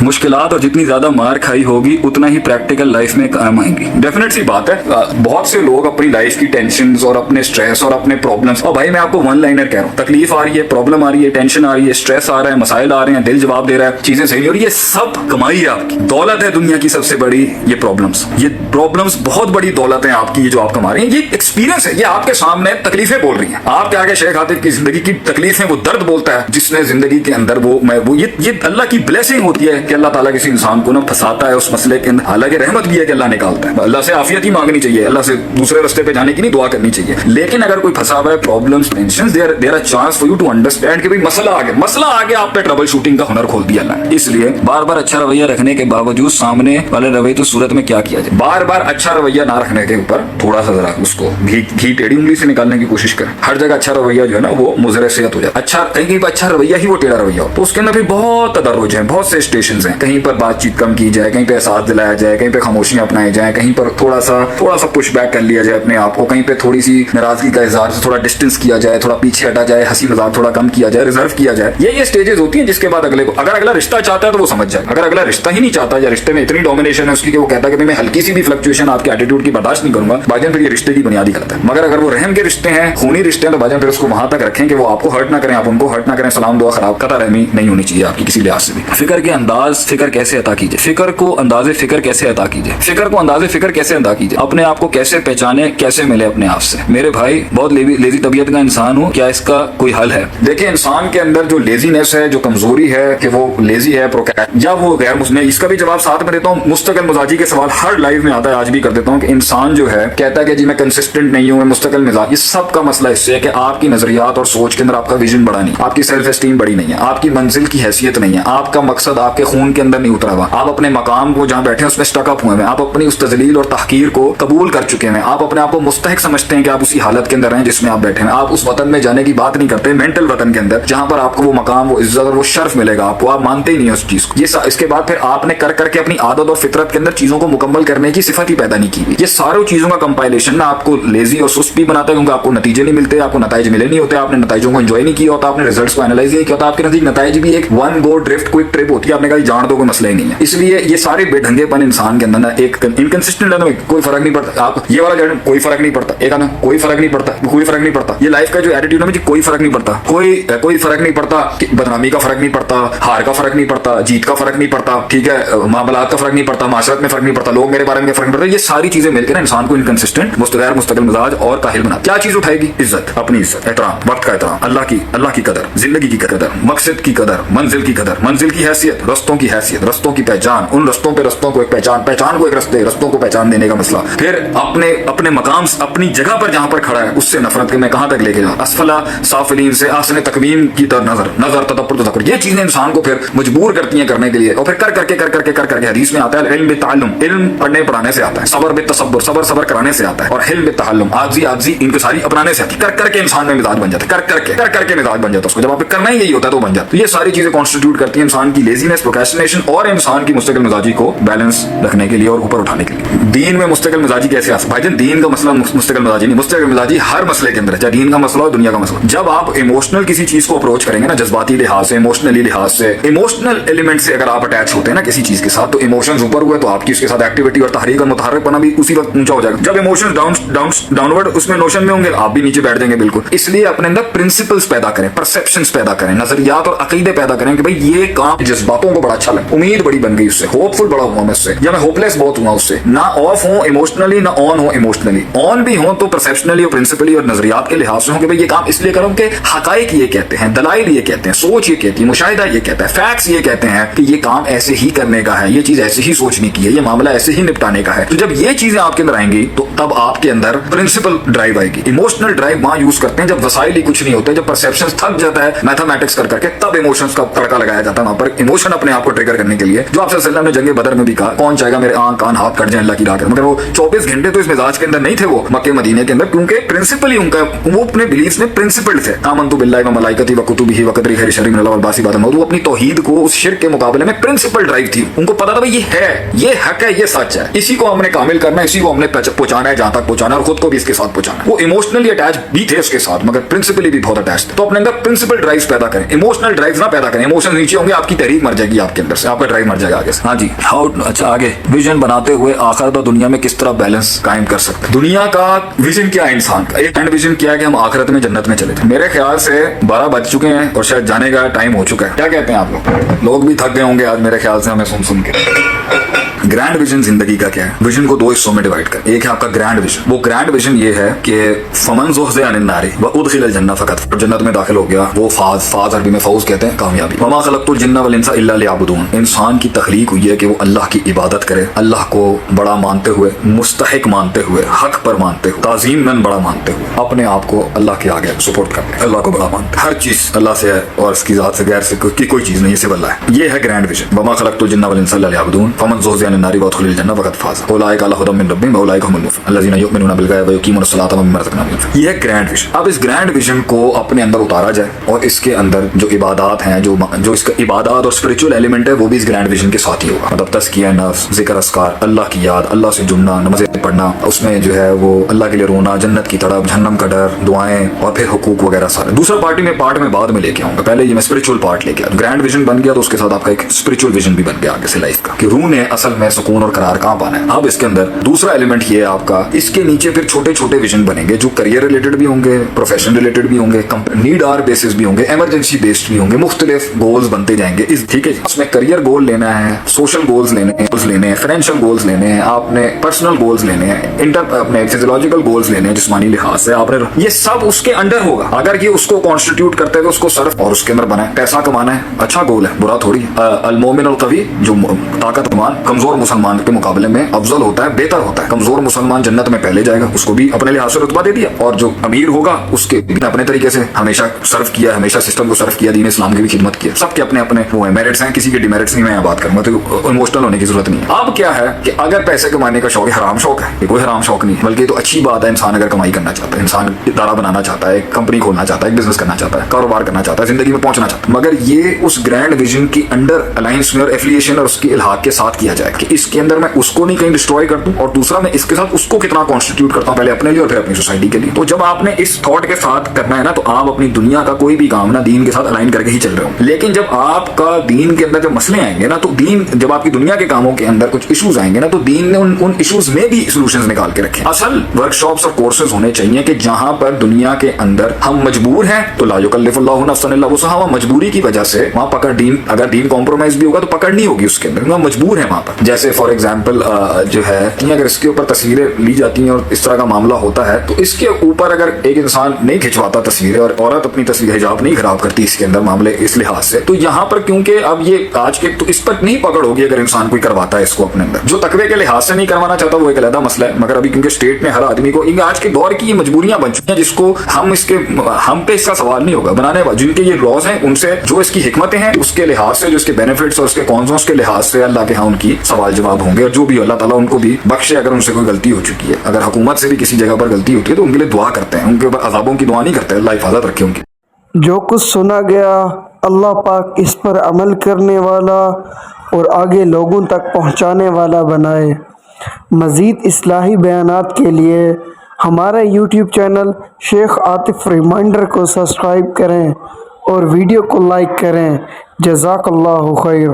मुश्किलात और जितनी ज्यादा मार खाई होगी उतना ही प्रैक्टिकल लाइफ में काम आएंगी। डेफिनेट सी बात है, बहुत से लोग अपनी लाइफ की टेंशन और अपने स्ट्रेस और अपने प्रॉब्लम्स, और भाई मैं आपको वन लाइनर कह रहा हूँ, तकलीफ आ रही है, प्रॉब्लम आ रही है, टेंशन आ रही है, स्ट्रेस आ रहा है, मसाइल आ रहे हैं, दिल जवाब दे रहा है, चीजें सही हो रही है, ये सब कमाई है आपकी, दौलत है दुनिया की सबसे बड़ी। ये प्रॉब्लम्स बहुत बड़ी दौलत है आपकी, ये जो आप कमा रहे हैं, ये एक्सपीरियंस है, ये आपके सामने तकलीफें बोल रही हैं। आपके आगे शेख आतिफ की जिंदगी की तकलीफें वो दर्द बोलता है, जिसने जिंदगी के अंदर ये अल्लाह की ब्लेसिंग होती है कि अल्लाह ताला किसी इंसान को ना फंसाता है उस मसले के अंदर। हालांकि रहमत भी है कि अल्लाह निकालता है, अल्लाह से आफियत ही मांगनी चाहिए, अल्लाह से दूसरे रास्ते पे जाने की नहीं दुआ करनी चाहिए। लेकिन अगर कोई फंसा हुआ है, problems, tensions, there are chance for you to understand कि भाई मसला आ गया, आप पे ट्रबल शूटिंग का हुनर खोल दिया अल्लाह ने। इसलिए बार बार अच्छा रवैया रखने के बावजूद सामने वाले रवैये तो सूरत में क्या किया जाए, बार बार अच्छा रवैया ना रखने के ऊपर थोड़ा सा जरा उसको घी टेढ़ी उंगली से निकालने की कोशिश करें। हर जगह अच्छा रवैया जो है ना वो मुजरे सेहत हो जाए। अच्छा कहीं अच्छा रवैया ही वो टेढ़ा रवैया हो, तो उसके अंदर भी बहुत तदर्रुज है, बहुत से स्टेशन हैं। कहीं पर बातचीत कम की जाए, कहीं पे एहसास दिलाया जाए, कहीं पे खामोशियां अपनाई जाए, कहीं पर थोड़ा सा पुश बैक कर लिया जाए अपने आप को, कहीं पे थोड़ी सी नाराजगी का इजहार से थोड़ा डिस्टेंस किया जाए, थोड़ा पीछे हटा जाए, हंसी मजाक थोड़ा कम किया जाए, रिजर्व किया जाए। ये स्टेजेस होती हैं जिसके बाद अगले को, अगर अगला रिश्ता चाहता है तो वो समझ जाए। अगर अगला रिश्ता ही नहीं चाहता या रिश्ते में इतनी डोमिनेशन है उसकी कि वो कहता है कि मैं हल्की सी भी फ्लक्चुएशन आपके एटीट्यूड की बर्दाश्त नहीं करूंगा, भाईजान फिर ये रिश्ते की बुनियादी गलत है। मगर अगर वो रहम के रिश्ते हैं, खूनी रिश्ते हैं, तो भाईजान फिर उसको वहां तक रखें कि वो आपको हर्ट ना करें, आप उनको हर्ट ना करें। सलाम दुआ खराब कता रहमी नहीं होनी चाहिए आपकी किसी लिहाज से भी। फिक्र के अंदाज फिक्र कैसे अता कीजिए, फिक्र को अंदाजे फिक्र कैसे अता कीजिए, फिक्र को अंदाजे फिक्र कैसे अदा कीजिए, अपने आप को कैसे पहचाने, कैसे मिले अपने आप से। मेरे भाई बहुत लेजी तबीयत का इंसान हूँ, क्या इसका कोई हल है? देखिए इंसान के अंदर जो लेजीनेस है, जो कमजोरी है कि वो लेजी है, या वो गैर मुस्लिम, इसका भी जवाब साथ में देता हूँ। मुस्तकिल मिजाजी के सवाल हर लाइफ में आता है, आज भी कर देता हूँ कि इंसान जो है कहता है कि जी मैं कंसिस्टेंट नहीं हूँ, मैं मुस्तकिल मिजाज। ये सब का मसला इससे है कि आपकी नजरियात और सोच के अंदर आपका विजन बड़ा नहीं, आपकी सेल्फ एस्टीम बड़ी नहीं है, आपकी मंजिल की हैसियत नहीं है, आपका मकसद आपके खून के अंदर नहीं उतरा हुआ, आप अपने मकाम को जहाँ बैठे हैं उसमें स्टक अप हुए हैं, आप अपनी उस तजलील और तहकीर को कबूल कर चुके हैं, आप अपने आप को मुस्तहिक समझते हैं कि आप उसी हालत के अंदर हैं जिसमें आप बैठे हैं। आप उस वतन में जाने की बात नहीं करते, मेंटल वतन के अंदर जहां पर आपको वो मकाम, वो इज्जत और वो शर्फ मिलेगा आपको, आप मानते ही नहीं उस चीज को। इसके बाद फिर आपने कर करके अपनी आदत और फितरत के अंदर चीजों को मुकम्मल करने की सिफत ही पैदा नहीं की। ये सारी चीजों का कंपाइलेशन ना आपको लेजी और सुस्त भी बनाता है, क्योंकि आपको नतीजे नहीं मिलते, आपको नतीजे मिले नहीं होते, आपने नतीजों को एंजॉय नहीं किया होता, आपने रिजल्ट्स को एनालाइज नहीं किया होता, आपके नतीजे नतीज भी एक one go drift quick trip होती है, आपने कहा जान दो कोई मसला ही नहीं है। इसलिए ये सारे बेढंगेपन इंसान के अंदर ना एक इनकंसिस्टेंट है, कोई फर्क नहीं पड़ता। आप ये वाला जड़ कोई फर्क नहीं पड़ता, एक आना कोई फर्क नहीं पड़ता, कोई फर्क नहीं पड़ता। ये लाइफ का जो एटीट्यूड है मुझे कोई फर्क नहीं पड़ता, कोई फर्क नहीं पड़ता, बदनामी का फर्क नहीं पड़ता, हार का फर्क नहीं पड़ता, जीत का फर्क नहीं पड़ता, ठीक है, मामलात का फर्क नहीं पड़ता, माशरत में फर्क नहीं पड़ता, लोग मेरे बारे में फर्क नहीं पड़ता। ये सारी चीजें मिलकर ना इंसान को इनकंसिस्टेंट, मुस्तकिल मिजाज और काहिल बनाती। क्या चीज उठाएगी? इज्जत, अपनी इज्जत, एहतराम, वक्त का एहतराम, अल्लाह की कदर, जिंदगी की कदर, मकसद की कदर, मंजिल की कदर, मंजिल की हैसियत, रस्तों की हैसियत, रस्तों की पहचान, उन रस्तों को एक पहचान को एक रस्तों को पहचान देने का मसला। फिर अपने मकाम, अपनी जगह पर जहां पर खड़ा है उससे नफरत के मैं कहां तक लेके जाऊं, असफला साफिलीन से आसने तकवीम की नजर तदब्बर, ये चीजें इंसान को फिर मजबूर करती हैं करने के लिए। और फिर कर करके हदीस में आता है इल्म बिताल्लुम, इल्म पढ़ने पढ़ाने से आता है, सबर बितसब्बुर, सबर कराने से आता है, और हिल्म बितहल्लुम, आजी इनको सारी अपनाने से आती है। कर करके इंसान में मिजाज बन जाता है, कर करके मिजाज बन जाता है उसको, जब आप करना ही यही होता है तो बन जाता है। तो ये सारी चीजें कॉन्स्टिट्यूट करती है इंसान की लेजीनेस, प्रोक्रेस्टिनेशन और इंसान की मुस्तकिल मिजाजी को बैलेंस रखने के लिए और ऊपर उठाने के लिए। दीन में मुस्तकिल मिजाजी कैसे आ सकता है? भाईजान दीन का मसला मुस्तकिल मिजाजी नहीं, मुस्तकिल मिजाजी हर मसले के अंदर है, चाहे दीन का मसला हो, दुनिया का मसला। जब आप इमोशनल किसी चीज को अप्रोच करेंगे ना, जज्बाती लिहाज से, इमोशनली लिहाज से, इमोशनल एलिमेंट से अगर आप अटैच होते हैं ना किसी चीज के साथ, तो इमोशंस ऊपर हुए तो आपकी उसके साथ एक्टिविटी और तहरीक और मुतहर्रिकपना भी उसी वक्त ऊंचा हो जाएगा। जब इमोशंस डाउनवर्ड उसमें नोशन में होंगे, आप भी नीचे बैठ जाएंगे बिल्कुल। इसलिए अपने अंदर प्रिंसिपल्स पैदा करें, परसेप्शंस पैदा करें, नजरियात और अकीदे पैदा करें कि भाई ये काम जज्बातों को बड़ा अच्छा लगा, उम्मीद बड़ी बन गई उससे, होपफुल बड़ा हुआ मैं उससे, या मैं होपलेस बहुत हुआ उससे। ना ऑफ हो इमोशनली, ना ऑन हो इमोशनली। ऑन भी हो तो परसेप्शनली और प्रिंसिपली और नजरियात के लिहाज से हो कि भाई ये काम इसलिए करूं कि हकाइक ये कहते हैं, दलाइल ये कहते हैं, सोच ये कहती है, मुशाहिदा ये कहता है, फैक्ट्स ये कहते हैं कि ये काम ऐसे ही करने का है, ये चीज ऐसे ही सोचने की है, ये मामला ऐसे ही निपटाने का है। तो जब ये चीजें आपके अंदर आएंगी तो तब आपके अंदर प्रिंसिपल ड्राइव आएगी। इमोशनल ड्राइव वहां यूज करते हैं जब वसाइल ही कुछ नहीं होते, जब परसेप्शन थक जाता है मैथमेटिक्स कर करके, तब इमोशंस का तड़का लगाया जाता है वहां पर, इमोशन अपने आप को ट्रिगर करने के लिए। जो आपसे सल्लल्लाहु अलैहि वसल्लम ने जंगे बदर में भी कहा, कौन चाहेगा मेरे आंख कान हाथ कट जाए अल्लाह की राह में, मगर वो 24 घंटे तो इस मिजाज के अंदर नहीं थे वो मक्के मदीने के अंदर, क्योंकि प्रिंसिपल ही उनका, वो अपने बिलीफ में प्रिंसिपल थे। आमनतु बिल्लाहि व मलाइकतिही व कुतुबिही व क़दरिही खैरि शर्रि मिनल बासी बाद मौत। वो अपनी तौहीद को उस शिर्क के मुकाबले में प्रिंसिपल ड्राइव थी, उनको पता था भाई ये है, ये हक है, ये सच है, इसी को हमने कामिल करना है, इसी को हमने पहुंचाना है जहां तक पहुंचाना है, और खुद को भी इसके साथ पहुंचाना है। वो इमोशनली अटैच भी थे उसके साथ, मगर प्रिंसिपली भी बहुत अटैच थे। तो अपने अंदर प्रिंसिपल ड्राइव्स पैदा करें, इमोशनल ड्राइव्स ना पैदा करें। इमोशन नीचे होंगे, आपकी तहरीक मर जाएगी آپ کے اندر سے, آپ کا ڈرائیو مر جائے گا آگے سے. ہاں جی, ہاؤ, اچھا آگے, ویژن بناتے ہوئے آخرت اور دنیا میں کس طرح بیلنس قائم کر سکتے ہیں. دنیا کا ویژن کیا ہے انسان کا؟ ایک اینڈ ویژن کیا ہے کہ ہم آخرت میں جنت میں چلے جائیں. میرے خیال سے 12 بج چکے ہیں اور شاید جانے کا ٹائم ہو چکا ہے. کیا کہتے ہیں آپ لوگ بھی تھک گئے ہوں گے آج میرے خیال سے ہمیں سن کے. گرینڈ ویژن زندگی کا کیا ہے؟ ویژن کو 2 حصوں میں ڈیوائڈ کر. ایک ہے آپ کا گرینڈ ویژن. وہ گرینڈ ویژن یہ ہے کہ فمن زحزح عن النار وادخل الجنہ فقط, جنت میں داخل ہو گیا وہ فاز عربی میں فوز کہتے ہیں کامیابی. وما خلقت الجن والانس الا لیعبدون, انسان کی تخلیق ہوئی ہے کہ وہ اللہ کی عبادت کرے, اللہ کو بڑا مانتے ہوئے, مستحق مانتے ہوئے, حق پر مانتے ہوئے, تعظیماً بڑا مانتے ہوئے, اپنے آپ کو اللہ کے آگے سپورٹ کرتے, اللہ کو بڑا مانتے. ہر چیز اللہ سے ہے اور اس کی ذات سے غیر سے کوئی چیز نہیں, صرف اللہ ہے. یہ ہے گرینڈ ویژن. وما خلقت الجن والانس الا لیعبدون فمن زحزح عن النار وادخل الجنہ فقد فاز اولئک علی ھدی من ربہم واولئک هم المفلحون الذین یؤمنون بالغیب ویقیمون الصلاۃ ومما رزقناہم ينفقون. یہ گرینڈ ویژن. اب اس گرینڈ ویژن کو اپنے اندر اتارا جائے اور اس کے اندر جو عبادات ہیں, جو اس کا عبادات اور اسپرچول ایلیمنٹ ہے وہ بھی اس گرینڈ ویژن کے ساتھ ہی ہوگا. مطلب تزکیہ نفس, ذکر اذکار, اللہ کی یاد, اللہ سے جڑنا, نمازیں پڑھنا, اس میں جو ہے وہ اللہ کے لیے رونا, جنت کی تڑپ, جہنم کا ڈر, دعائیں اور پھر حقوق وغیرہ سارے. دوسرا پارٹ میں بعد میں لے کے آؤں گا, پہلے یہ میں اسپرچول پارٹ لے کے آؤں. گرینڈ ویژن بن گیا تو اس کے ساتھ آپ کا ایک اسپرچول ویژن بھی بن گیا آگے سے لائف کا, کہ روح نے اصل میں سکون اور قرار کہاں پانا ہے. اب اس کے اندر دوسرا ایلیمنٹ یہ ہے آپ کا, اس کے نیچے پھر چھوٹے چھوٹے ویژن بنیں گے جو کریئر ریلیٹڈ بھی ہوں گے, پروفیشن ریلیٹڈ بھی ہوں گے, نیڈ آر بیسس بھی ہوں گے, ایمرجنسی بیسڈ بھی ہوں گے, مختلف گولز بنتے جائیں گے. ٹھیک ہے, اس میں کریئر گول لینا ہے, سوشل گولز لینے ہیں, فائنینشیل گولز لینے ہیں, آپ نے پرسنل گولز لینے ہیں, اپنے فزیولوجیکل گولز لینے ہیں جسمانی لحاظ سے آپ نے, یہ سب اس کے انڈر ہوگا. اگر یہ اس کو کانسٹیٹیوٹ کرتے ہوئے اس کو صرف اور اس کے اندر بنا ہے پیسہ کمانا ہے, اچھا گول ہے, برا تھوڑی. المومن القوی, جو طاقتور کمزور مسلمان کے مقابلے میں افضل ہوتا ہے, بہتر ہوتا ہے. کمزور مسلمان جنت میں پہلے جائے گا, اس کو بھی اپنے لحاظ سے رتبہ دے دیا, اور جو امیر ہوگا اس کے بھی اپنے طریقے سے ہمیشہ سرو کیا, ہمیشہ سسٹم کو سرو کیا, دین اسلام کی بھی خدمت کیا. سب کے اپنے اپنے وہ میرٹس ہیں, کسی کے ڈیمیرٹس نہیں. میں بات کروں گا تو ایموشنل ہونے کی ضرورت نہیں ہے. اب کیا ہے کہ اگر پیسے کمانے کا شوق ہے, حرام شوق ہے, یہ کوئی حرام شوق نہیں بلکہ تو اچھی بات ہے. انسان اگر کمائی کرنا چاہتا ہے, انسان ادارہ بنانا چاہتا ہے, ایک کمپنی کھولنا چاہتا ہے, ایک بزنس کرنا چاہتا ہے, کاروبار کرنا چاہتا ہے, زندگی میں پہنچنا چاہتا ہے, مگر یہ اس گرینڈ ویژن کی انڈر الائنس میں اور ایفیلیشن اور اس کی الحاق کے ساتھ کیا جائے کہ اس کے اندر میں اس کو نہیں کہیں ڈسٹروائے کر دوں, اور دوسرا میں اس کے ساتھ اس کو کتنا کانسٹیٹیوٹ کرتا ہوں, پہلے اپنے لیے اور پھر اپنی سوسائٹی کے لیے. تو جب آپ نے اس تھاٹ کے ساتھ کرنا ہے نا, تو آپ اپنی دنیا کا کوئی بھی کام نا دین کے ساتھ الائن کر کے ہی چل رہے ہوں. لیکن جب آپ کا دین کے اندر جب مسئلے آئیں گے نا, تو دین جب آپ کی دنیا کے کاموں کے اندر کچھ ایشوز آئیں گے نا, تو دین نے ان ایشوز میں بھی سولوشنز نکال کے رکھے. اصل ورک شاپس اور کورسز ہونے چاہیے کہ جہاں پر دنیا کے اندر ہم مجبور ہیں تو لا یکلف اللہ نفسا الا وسعها, مجبوری کی وجہ سے وہاں پکڑ دین, اگر دین کمپرومائز بھی ہوگا تو پکڑ نہیں ہوگی اس کے اندر, وہاں مجبور ہے وہاں پر. جیسے فار ایگزامپل جو ہے اگر اس کے اوپر تصویریں لی جاتی ہیں اور اس طرح کا معاملہ ہوتا ہے, تو اس کے اوپر اگر ایک انسان نہیں کھنچواتا تصویریں, اور عورت اپنی تصویر حجاب نہیں خراب کرتی اس کے اندر معاملے اس لحاظ سے, تو یہاں پر کیونکہ اب یہ آج کے تو اس پر نہیں پکڑ ہوگی اگر انسان کوئی کرواتا ہے اس کو اپنے اندر. جو تقوی کے لحاظ سے نہیں کروانا چاہتا وہ ایک علیحدہ مسئلہ ہے, مگر ابھی کیونکہ اسٹیٹ نے ہر آدمی کو, آج کے دور کی یہ مجبوریاں بن چکی ہیں جس کو ہم پہ اس کا سوال نہیں ہوگا بنانے والے, جن کے یہ لاز ہیں ان سے جو اس کی حکمتیں ہیں اس کے لحاظ سے, جو اس کے بینیفٹس اور اس کے کونزوں کے لحاظ سے اللہ کے ہاں ان کی سوال جواب ہوں گے. اور جو بھی اللہ تعالیٰ ان کو بھی بخشے اگر ان سے کوئی غلطی ہو چکی ہے, اگر حکومت سے بھی کسی جگہ پر غلطی ہوتی ہے تو ان کے لیے دعا کرتے ہیں, ان کے اوپر عذابوں کی دعا نہیں کرتے, اللہ حفاظت رکھے ان کی. جو کچھ سنا گیا اللہ پاک اس پر عمل کرنے والا اور آگے لوگوں تک پہنچانے والا بنائے. مزید اصلاحی بیانات کے لیے ہمارا یوٹیوب چینل شیخ عاطف ریمائنڈر کو سبسکرائب کریں اور ویڈیو کو لائک کریں. جزاک اللہ خیر.